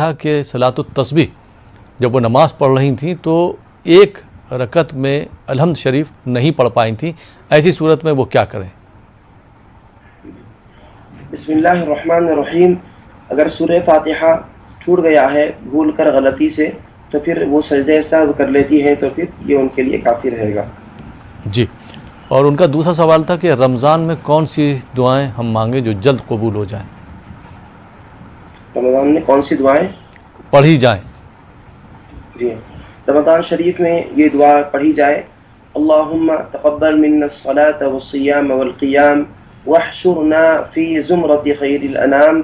تھا کہ صلاۃ التسبیح جب وہ نماز پڑھ رہی تھیں تو ایک رکعت میں الحمد شریف نہیں پڑھ پائیں تھیں، ایسی صورت میں وہ کیا کریں؟ بسم اللہ الرحمن الرحیم. اگر سورہ فاتحہ چھوٹ گیا ہے بھول کر غلطی سے تو پھر وہ سجدہ سہو کر لیتی ہیں تو پھر یہ ان کے لیے کافی رہے گا. جی، اور ان کا دوسرا سوال تھا کہ رمضان میں کون سی دعائیں ہم مانگیں جو جلد قبول ہو جائیں؟ رمضان میں کون سی دعائیں پڑھی جائیں؟ جی، رمضان شریف میں یہ دعا پڑھی جائے: اللہم تقبل منا الصلاة والصیام والقیام واحشرنا فی زمرۃ خیر الانام.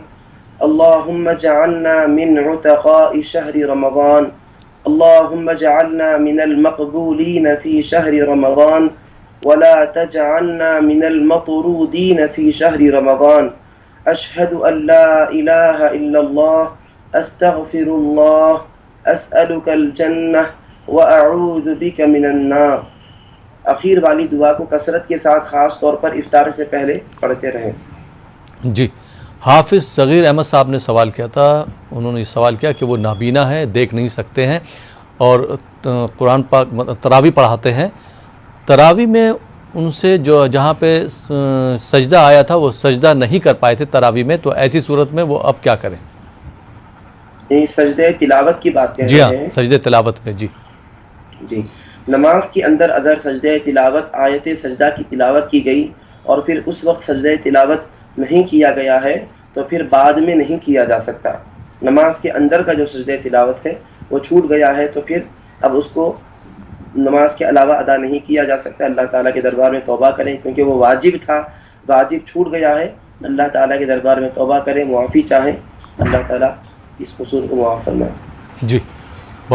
اللہم اجعلنا من عتقاء شہر رمضان. اللہم اجعلنا من المقبولین فی شہر رمضان ولا تجعلنا من المطرودین فی شہر رمضان. اشہد ان لا الہ الا اللہ استغفر اللہ اسألک الجنہ واعوذ بک من النار. اخیر والی دعا کو کثرت کے ساتھ خاص طور پر افطار سے پہلے پڑھتے رہیں. جی، حافظ صغیر احمد صاحب نے سوال کیا تھا. انہوں نے یہ سوال کیا کہ وہ نابینا ہیں، دیکھ نہیں سکتے ہیں اور قرآن پاک تراویح پڑھاتے ہیں. تراویح میں ان سے جو جہاں پہ سجدہ آیا تھا وہ سجدہ نہیں کر پائے تھے تراویح میں، تو ایسی صورت میں وہ اب کیا کریں؟ سجدہ تلاوت کی بات کہہ جی ہاں، رہے ہیں؟ سجدہ تلاوت میں. جی، نماز کے اندر اگر سجدہ تلاوت آیت سجدہ کی تلاوت کی گئی اور پھر اس وقت سجدہ تلاوت نہیں کیا گیا ہے تو پھر بعد میں نہیں کیا جا سکتا. نماز کے اندر کا جو سجدہ تلاوت ہے وہ چھوٹ گیا ہے تو پھر اب اس کو نماز کے علاوہ ادا نہیں کیا جا سکتا. اللہ تعالیٰ کے دربار میں توبہ کریں کیونکہ وہ واجب تھا، واجب چھوٹ گیا ہے. اللہ تعالیٰ کے دربار میں توبہ کریں، معافی چاہیں، اللہ تعالیٰ اس قصور کو معاف فرمائے. جی